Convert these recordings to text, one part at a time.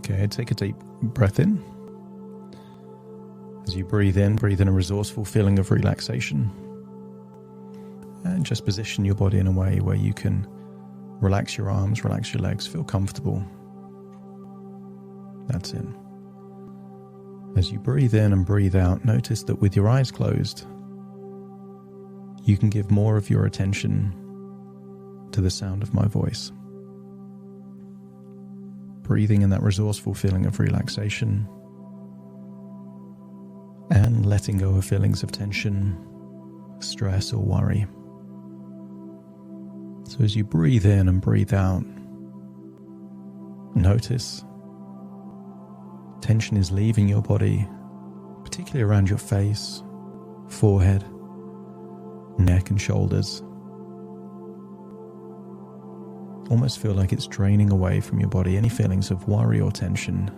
Okay, take a deep breath in. As you breathe in a resourceful feeling of relaxation. And just position your body in a way where you can relax your arms, relax your legs, feel comfortable. That's it. As you breathe in and breathe out, notice that with your eyes closed, you can give more of your attention to the sound of my voice. Breathing in that resourceful feeling of relaxation and letting go of feelings of tension, stress, or worry. So as you breathe in and breathe out, notice tension is leaving your body, particularly around your face, forehead, neck, and shoulders. Almost feel like it's draining away from your body any feelings of worry or tension.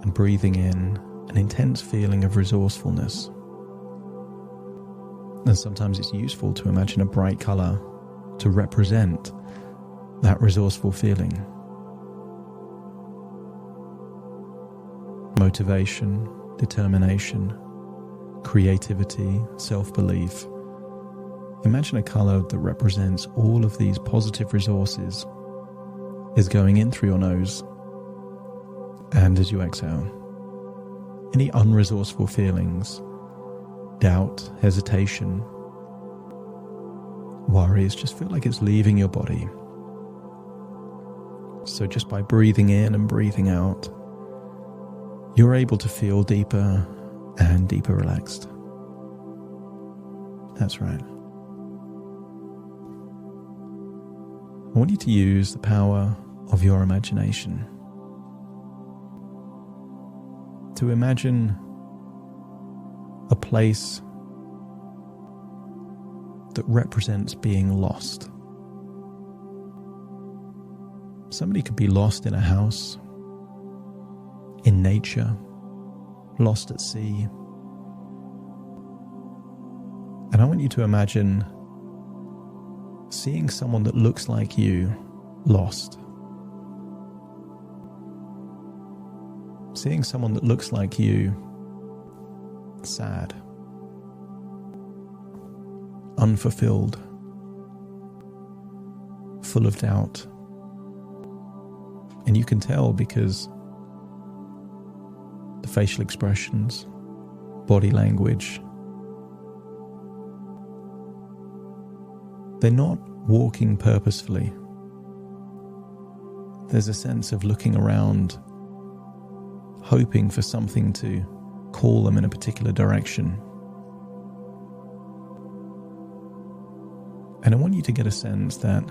And breathing in an intense feeling of resourcefulness. And sometimes it's useful to imagine a bright color to represent that resourceful feeling. Motivation, determination, creativity, self-belief. Imagine a color that represents all of these positive resources is going in through your nose. And as you exhale, any unresourceful feelings, doubt, hesitation, worries, just feel like it's leaving your body. So just by breathing in and breathing out, you're able to feel deeper and deeper relaxed. That's right. I want you to use the power of your imagination to imagine a place that represents being lost. Somebody could be lost in a house, in nature, lost at sea. And I want you to imagine seeing someone that looks like you lost. Seeing someone that looks like you sad, unfulfilled, full of doubt. And you can tell because the facial expressions, body language, they're not walking purposefully. There's a sense of looking around, hoping for something to call them in a particular direction. And I want you to get a sense that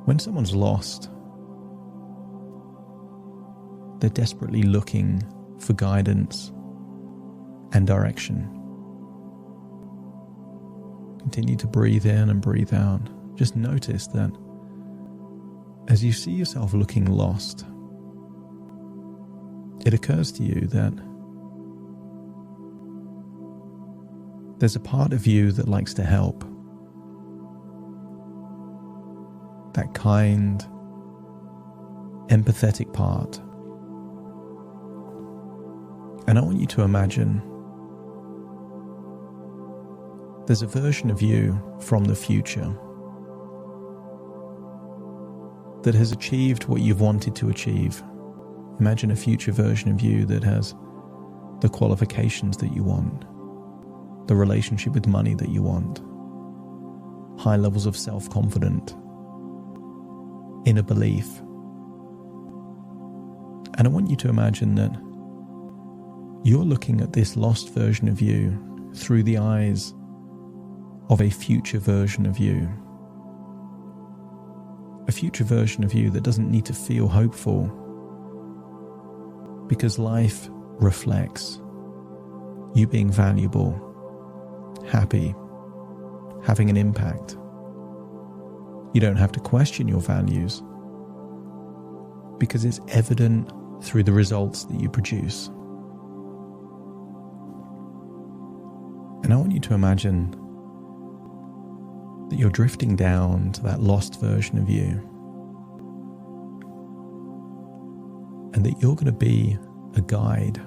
when someone's lost, they're desperately looking for guidance and direction. Continue to breathe in and breathe out. Just notice that as you see yourself looking lost, it occurs to you that there's a part of you that likes to help. That kind, empathetic part. And I want you to imagine there's a version of you from the future that has achieved what you've wanted to achieve. Imagine a future version of you that has the qualifications that you want, the relationship with money that you want, high levels of self-confidence, inner belief. And I want you to imagine that you're looking at this lost version of you through the eyes of a future version of you. A future version of you that doesn't need to feel hopeful because life reflects you being valuable, happy, having an impact. You don't have to question your values because it's evident through the results that you produce. And I want you to imagine that you're drifting down to that lost version of you, and that you're going to be a guide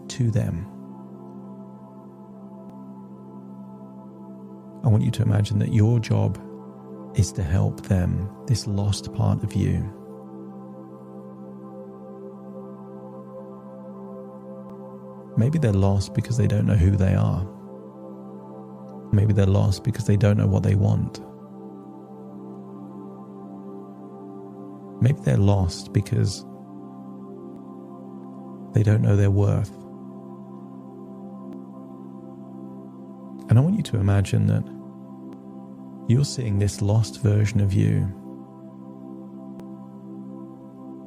to them. I want you to imagine that your job is to help them, this lost part of you. Maybe they're lost because they don't know who they are. Maybe they're lost because they don't know what they want. Maybe they're lost because they don't know their worth. And I want you to imagine that you're seeing this lost version of you,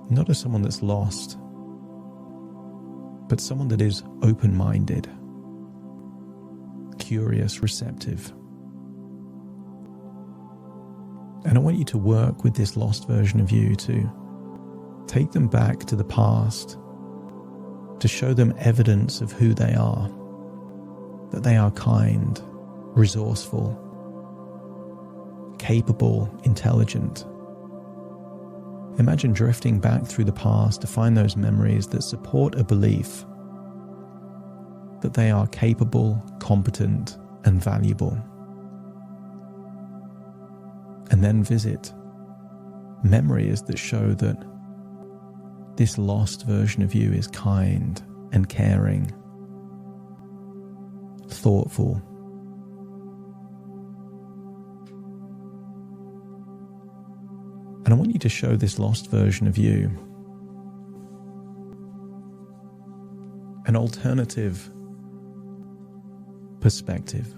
not as someone that's lost, but someone that is open-minded, curious, receptive. And I want you to work with this lost version of you to take them back to the past, to show them evidence of who they are, that they are kind, resourceful, capable, intelligent. Imagine drifting back through the past to find those memories that support a belief that they are capable, competent, and valuable. And then visit memories that show that this lost version of you is kind and caring, thoughtful. And I want you to show this lost version of you an alternative perspective.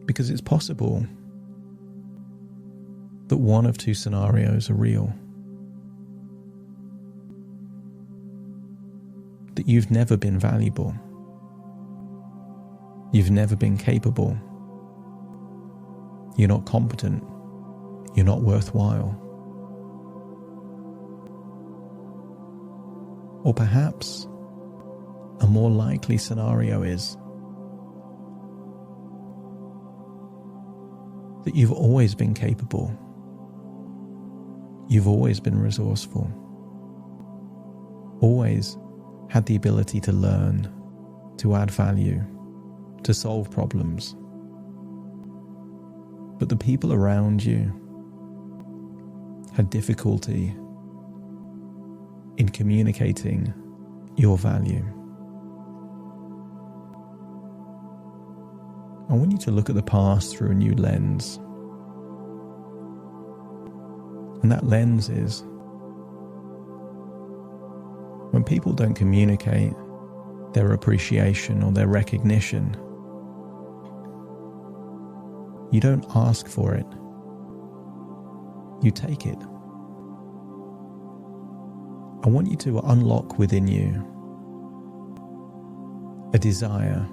Because it's possible that one of two scenarios are real. That you've never been valuable. You've never been capable. You're not competent. You're not worthwhile. Or perhaps a more likely scenario is that you've always been capable. You've always been resourceful. Always had the ability to learn, to add value, to solve problems. But the people around you had difficulty in communicating your value. I want you to look at the past through a new lens. And that lens is when people don't communicate their appreciation or their recognition, you don't ask for it. You take it. I want you to unlock within you a desire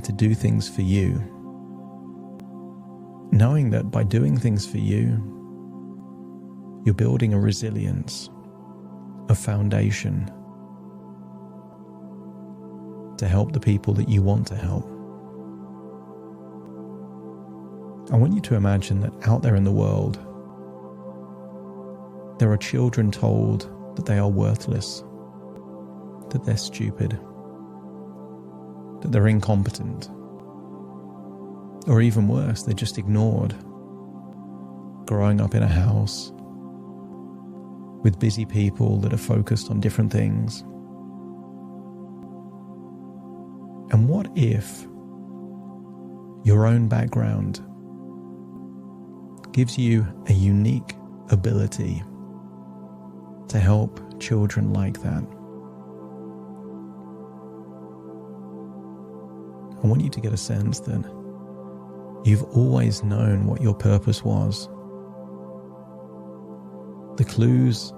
to do things for you, knowing that by doing things for you, you're building a resilience, a foundation to help the people that you want to help. I want you to imagine that out there in the world, there are children told that they are worthless, that they're stupid, that they're incompetent, or even worse, they're just ignored, growing up in a house with busy people that are focused on different things. And what if your own background gives you a unique ability to help children like that? I want you to get a sense that you've always known what your purpose was. The clues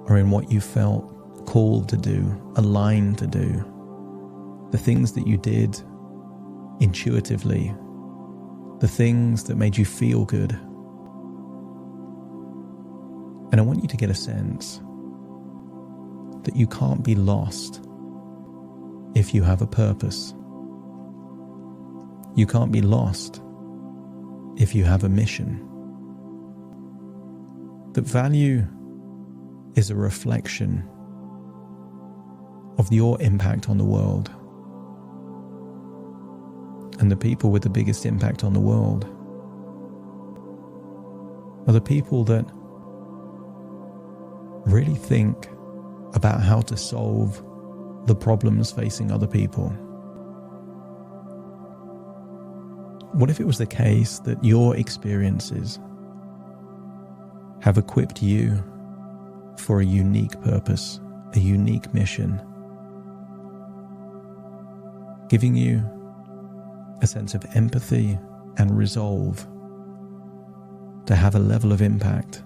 are in what you felt called to do, aligned to do, the things that you did intuitively, the things that made you feel good. And I want you to get a sense that you can't be lost if you have a purpose. You can't be lost if you have a mission. That value is a reflection of your impact on the world. And the people with the biggest impact on the world are the people that really think about how to solve the problems facing other people. What if it was the case that your experiences have equipped you for a unique purpose, a unique mission, giving you a sense of empathy and resolve to have a level of impact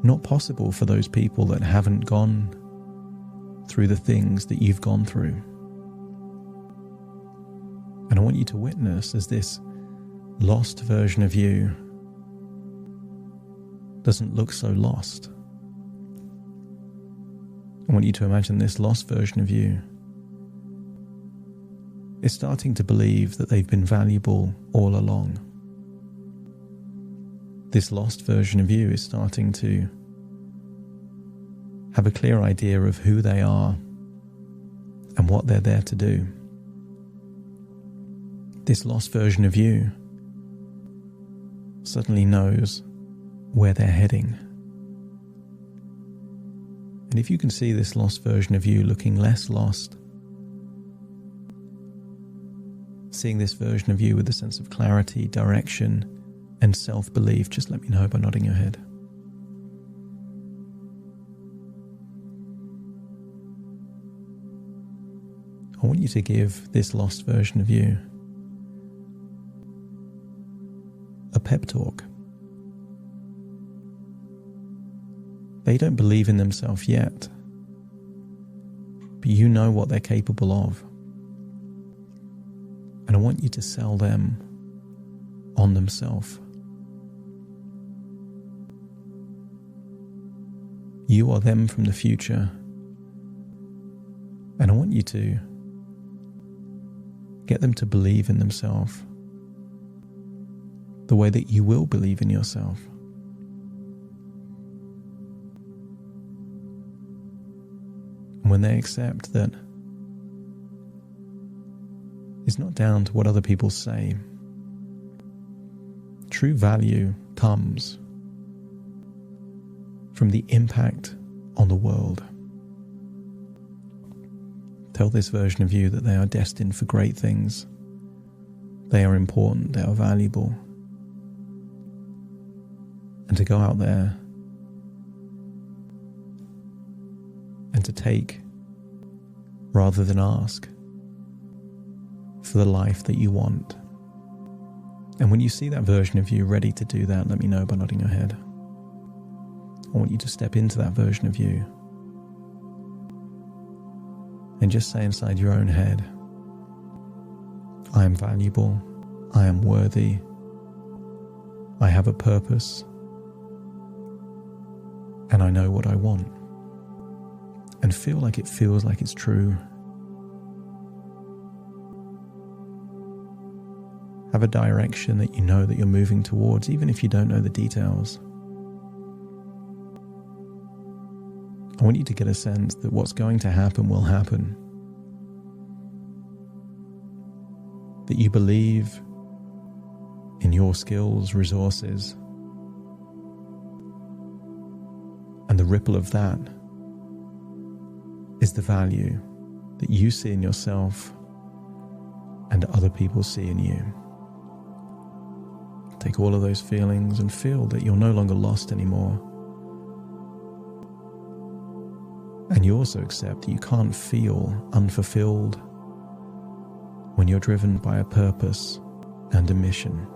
not possible for those people that haven't gone through the things that you've gone through. And I want you to witness as this lost version of you doesn't look so lost. I want you to imagine this lost version of you is starting to believe that they've been valuable all along. This lost version of you is starting to have a clear idea of who they are and what they're there to do. This lost version of you suddenly knows where they're heading. And if you can see this lost version of you looking less lost, seeing this version of you with a sense of clarity, direction, and self-belief, just let me know by nodding your head. I want you to give this lost version of you a pep talk. They don't believe in themselves yet, but you know what they're capable of. And I want you to sell them on themselves. You are them from the future, and I want you to get them to believe in themselves the way that you will believe in yourself. And when they accept that it's not down to what other people say, true value comes from the impact on the world. Tell this version of you that they are destined for great things. They are important, they are valuable. And to go out there and to take rather than ask for the life that you want. And when you see that version of you ready to do that, let me know by nodding your head. I want you to step into that version of you and just say inside your own head, I am valuable, I am worthy, I have a purpose, and I know what I want. And feel like it feels like it's true. Have a direction that you know that you're moving towards, even if you don't know the details. I want you to get a sense that what's going to happen will happen. That you believe in your skills, resources, and the ripple of that is the value that you see in yourself and other people see in you. Take all of those feelings and feel that you're no longer lost anymore. And you also accept that you can't feel unfulfilled when you're driven by a purpose and a mission.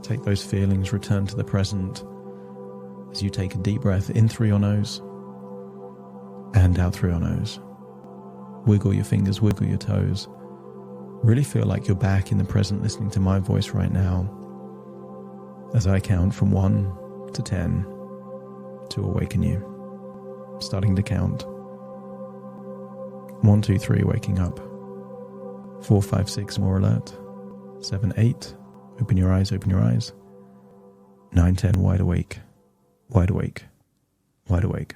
Take those feelings, return to the present as you take a deep breath in through your nose and out through your nose. Wiggle your fingers, wiggle your toes. Really feel like you're back in the present, listening to my voice right now as I count from 1 to 10 to awaken you. starting to count. 1, 2, 3, waking up. 4, 5, 6, more alert. 7, 8, open your eyes, open your eyes. 9, 10, wide awake, wide awake, wide awake.